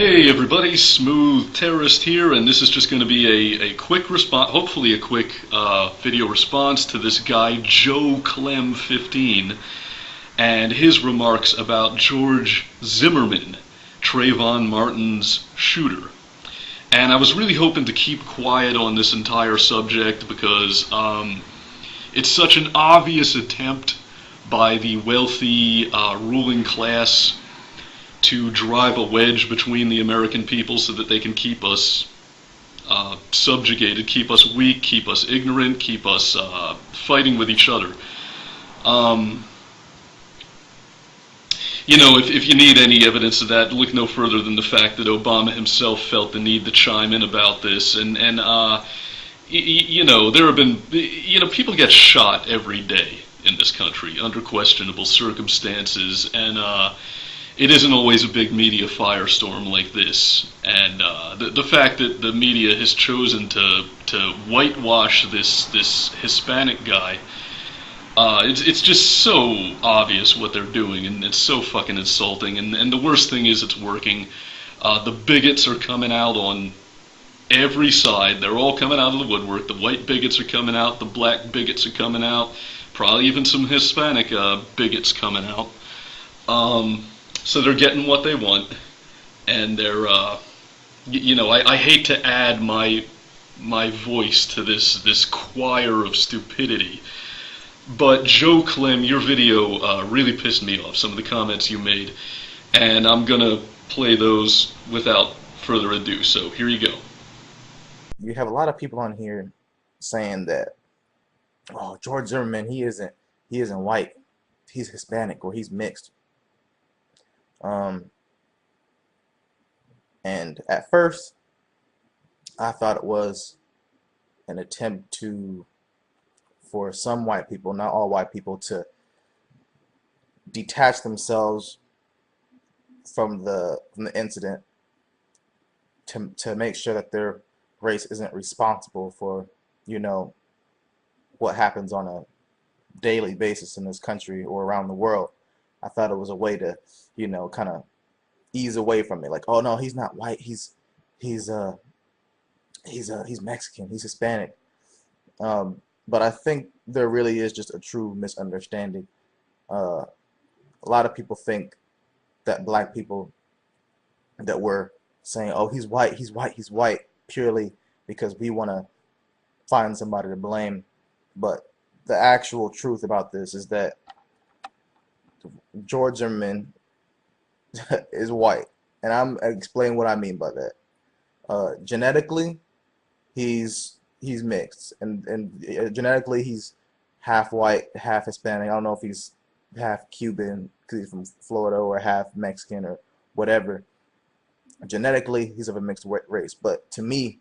Hey everybody, Smooth Terrorist here, and this is just going to be a quick response, hopefully a quick video response to this guy, Joe Clem15, and his remarks about George Zimmerman, Trayvon Martin's shooter. And I was really hoping to keep quiet on this entire subject because it's such an obvious attempt by the wealthy ruling class to drive a wedge between the American people so that they can keep us subjugated, keep us weak, keep us ignorant, keep us fighting with each other. Um, if you need any evidence of that, look no further than the fact that Obama himself felt the need to chime in about this. There have been, people get shot every day in this country under questionable circumstances, and it isn't always a big media firestorm like this. And the fact that the media has chosen to whitewash this Hispanic guy, it's just so obvious what they're doing, and it's so fucking insulting. And the worst thing is it's working. The bigots are coming out on every side. They're all coming out of the woodwork. The white bigots are coming out. The black bigots are coming out. Probably even some Hispanic bigots coming out. So they're getting what they want, and they're, I hate to add my voice to this choir of stupidity, but Joe Clem, your video really pissed me off, some of the comments you made, and I'm gonna play those without further ado, so here you go. You have a lot of people on here saying that, oh, George Zimmerman, he isn't white, he's Hispanic or he's mixed. Um, and at first, I thought it was an attempt for some white people, not all white people, to detach themselves from the incident to make sure that their race isn't responsible for, you know, what happens on a daily basis in this country or around the world. I thought it was a way to, kind of ease away from it. Like, oh no, he's not white. He's he's Mexican. He's Hispanic. But I think there really is just a true misunderstanding. A lot of people think that black people that we're saying, oh, he's white, he's white, he's white, purely because we want to find somebody to blame. But the actual truth about this is that George Zimmerman is white, and I'm explaining what I mean by that. Genetically, he's mixed, and genetically he's half white, half Hispanic. I don't know if he's half Cuban because he's from Florida, or half Mexican, or whatever. Genetically, he's of a mixed race. But to me,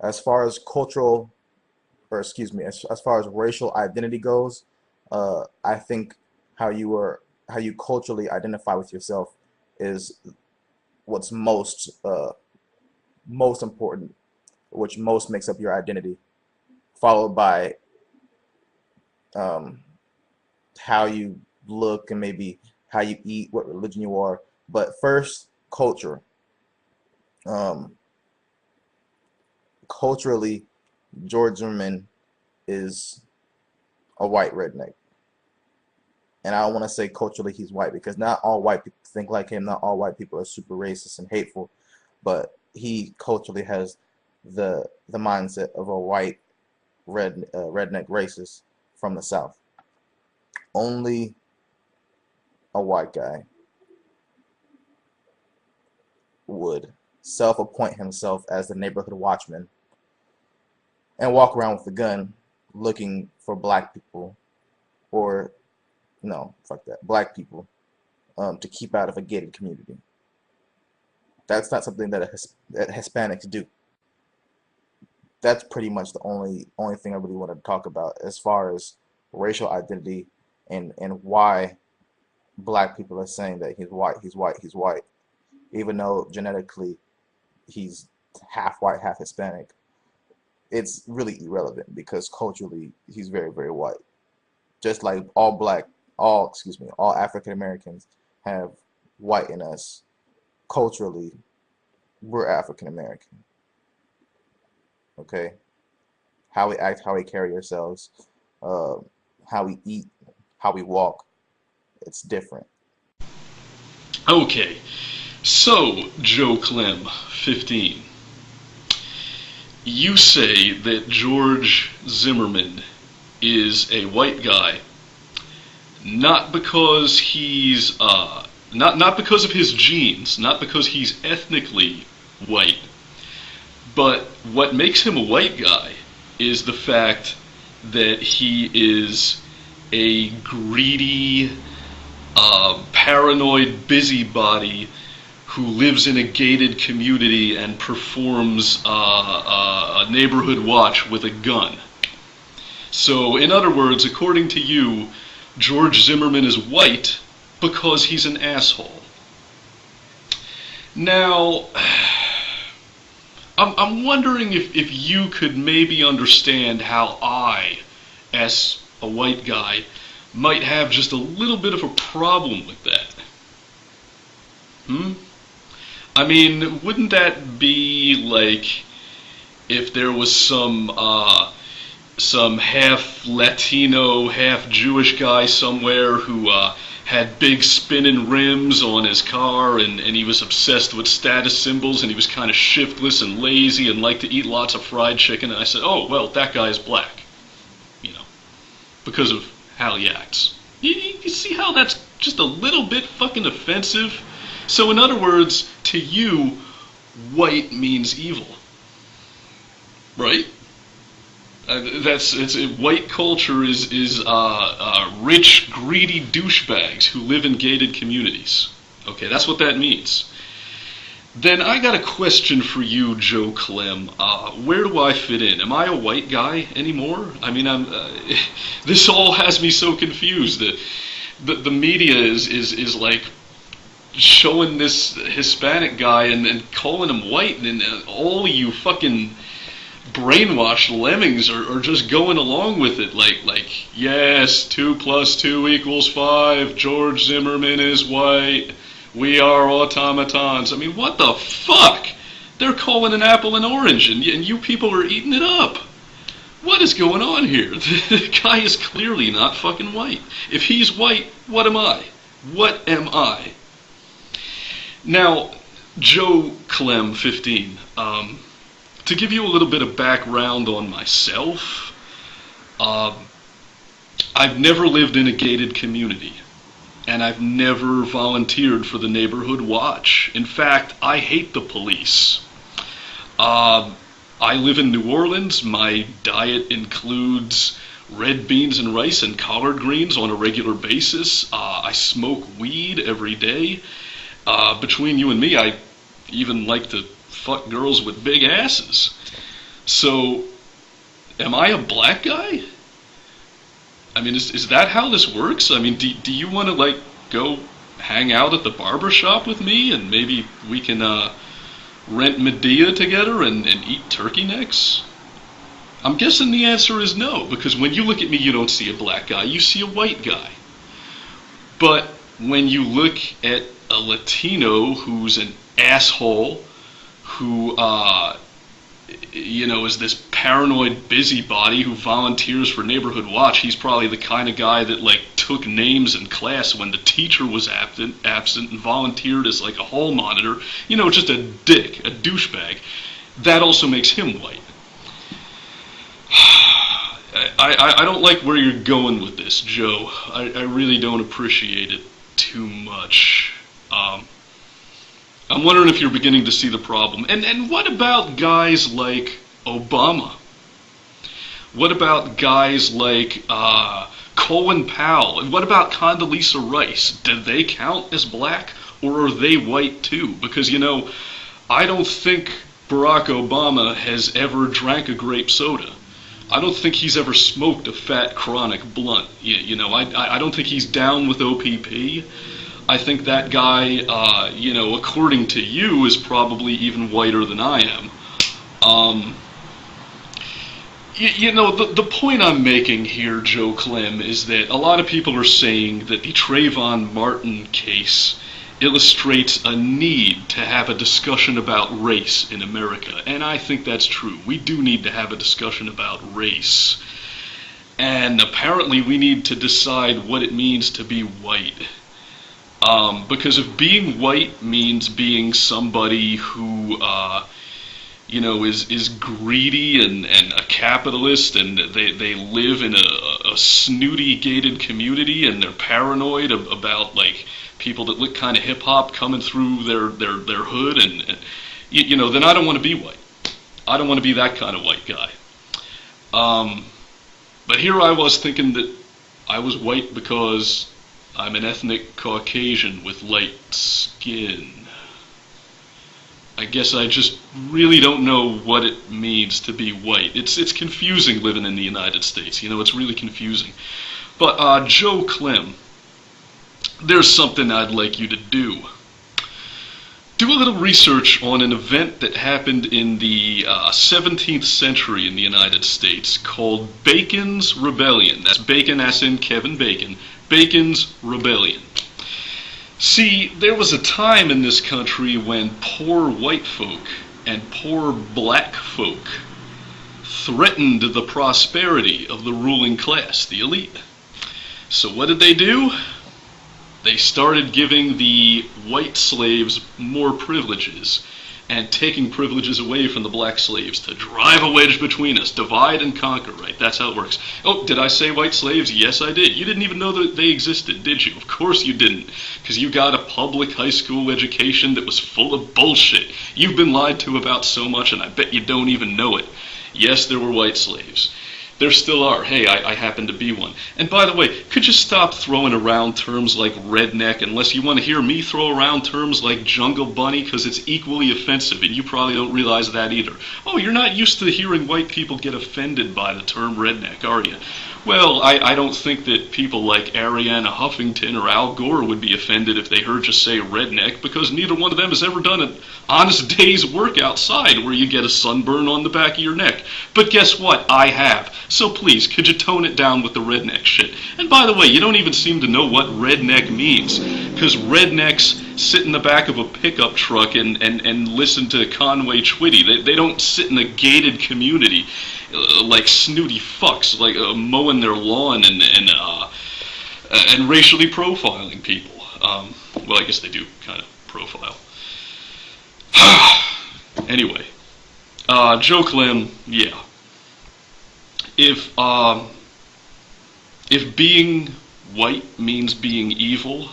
as far as cultural, or excuse me, as far as racial identity goes, I think how you culturally identify with yourself is what's most important, which most makes up your identity, followed by um, how you look and maybe how you eat, what religion you are. But first, culture. Um, Culturally, George Zimmerman is a white redneck. And I don't want to say culturally he's white because not all white people think like him. Not all white people are super racist and hateful, but he culturally has the mindset of a white redneck racist from the South. Only a white guy would self-appoint himself as the neighborhood watchman and walk around with a gun looking for black people, or no, fuck that, black people, to keep out of a gated community. That's not something that Hispanics do. That's pretty much the only thing I really want to talk about as far as racial identity, and why black people are saying that he's white, he's white, he's white, even though genetically he's half white, half Hispanic. It's really irrelevant because culturally he's very, very white. Just like all African Americans have white in us, culturally we're African American, okay? How we act, how we carry ourselves, uh, how we eat, how we walk, it's different. Okay, so Joe Clem, 15. You say that George Zimmerman is a white guy, not because he's not because of his genes, not because he's ethnically white, but what makes him a white guy is the fact that he is a greedy, paranoid busybody who lives in a gated community and performs a neighborhood watch with a gun. So, in other words, according to you, George Zimmerman is white because he's an asshole. Now, I'm wondering if you could maybe understand how I, as a white guy, might have just a little bit of a problem with that. Hmm? I mean, wouldn't that be like if there was some half Latino, half Jewish guy somewhere who had big spinning rims on his car, and he was obsessed with status symbols, and he was kind of shiftless and lazy and liked to eat lots of fried chicken, and I said, oh, well, that guy's black, you know, because of how he acts. You see how that's just a little bit fucking offensive? So in other words, to you, white means evil, right? White culture is rich, greedy douchebags who live in gated communities. Okay, that's what that means. Then I got a question for you, Joe Clem. Where do I fit in? Am I a white guy anymore? I mean, this all has me so confused. The media is like showing this Hispanic guy and calling him white, and all you fucking brainwashed lemmings are just going along with it like yes, 2 + 2 = 5, George Zimmerman is white, we are automatons. I mean, what the fuck? They're calling an apple an orange, and you people are eating it up. What is going on here? The guy is clearly not fucking white. If he's white, what am I? What am I? Now, Joe Clem, 15, to give you a little bit of background on myself, I've never lived in a gated community, and I've never volunteered for the neighborhood watch. In fact, I hate the police. I live in New Orleans. My diet includes red beans and rice and collard greens on a regular basis. I smoke weed every day. Between you and me, I even like to fuck girls with big asses. So, am I a black guy? I mean, is that how this works? I mean, do you want to, like, go hang out at the barber shop with me, and maybe we can rent Medea together and eat turkey necks? I'm guessing the answer is no, because when you look at me, you don't see a black guy, you see a white guy. But when you look at a Latino who's an asshole, who, is this paranoid busybody who volunteers for Neighborhood Watch, he's probably the kind of guy that, like, took names in class when the teacher was absent and volunteered as, like, a hall monitor. Just a dick, a douchebag. That also makes him white. I don't like where you're going with this, Joe. I really don't appreciate it too much. I'm wondering if you're beginning to see the problem. And what about guys like Obama? What about guys like Colin Powell? And what about Condoleezza Rice? Do they count as black, or are they white too? Because, I don't think Barack Obama has ever drank a grape soda. I don't think he's ever smoked a fat chronic blunt. I don't think he's down with OPP. I think that guy, according to you, is probably even whiter than I am. The point I'm making here, Joe Clem, is that a lot of people are saying that the Trayvon Martin case illustrates a need to have a discussion about race in America. And I think that's true. We do need to have a discussion about race. And apparently we need to decide what it means to be white. Because if being white means being somebody who, is greedy and a capitalist, and they live in a snooty gated community, and they're paranoid about, like, people that look kind of hip-hop coming through their hood, and then I don't want to be white. I don't want to be that kind of white guy. But here I was thinking that I was white because I'm an ethnic Caucasian with light skin. I guess I just really don't know what it means to be white. It's confusing living in the United States. It's really confusing. But Joe Clem, there's something I'd like you to do. Do a little research on an event that happened in the 17th century in the United States called Bacon's Rebellion. That's Bacon as in Kevin Bacon. Bacon's Rebellion. See, there was a time in this country when poor white folk and poor black folk threatened the prosperity of the ruling class, the elite. So what did they do? They started giving the white slaves more privileges and taking privileges away from the black slaves to drive a wedge between us, divide and conquer, right? That's how it works. Oh, did I say white slaves? Yes, I did. You didn't even know that they existed, did you? Of course you didn't, because you got a public high school education that was full of bullshit. You've been lied to about so much, and I bet you don't even know it. Yes, there were white slaves. There still are. Hey, I happen to be one. And by the way, could you stop throwing around terms like redneck unless you want to hear me throw around terms like jungle bunny, because it's equally offensive, and you probably don't realize that either. Oh, you're not used to hearing white people get offended by the term redneck, are you? Well, I don't think that people like Arianna Huffington or Al Gore would be offended if they heard you say redneck, because neither one of them has ever done an honest day's work outside where you get a sunburn on the back of your neck. But guess what? I have. So please, could you tone it down with the redneck shit? And by the way, you don't even seem to know what redneck means, because rednecks sit in the back of a pickup truck and listen to Conway Twitty. They don't sit in a gated community like snooty fucks, like mowing their lawn and racially profiling people. Well, I guess they do kind of profile. Anyway, Joe Clem, yeah. If being white means being evil,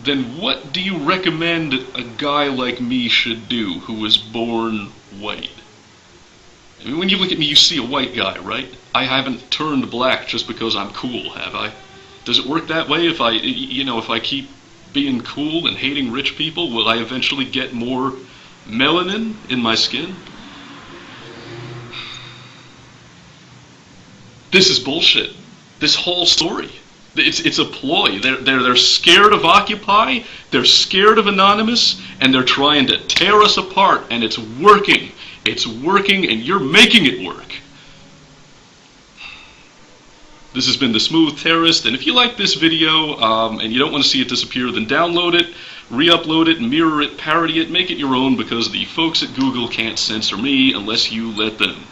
then what do you recommend a guy like me should do who was born white? I mean, when you look at me, you see a white guy, right? I haven't turned black just because I'm cool, have I? Does it work that way? If I keep being cool and hating rich people, will I eventually get more melanin in my skin? This is bullshit. This whole story. It's a ploy. They're scared of Occupy, they're scared of Anonymous, and they're trying to tear us apart, and it's working. It's working, and you're making it work. This has been The Smooth Terrorist, and if you like this video and you don't want to see it disappear, then download it, re-upload it, mirror it, parody it, make it your own, because the folks at Google can't censor me unless you let them.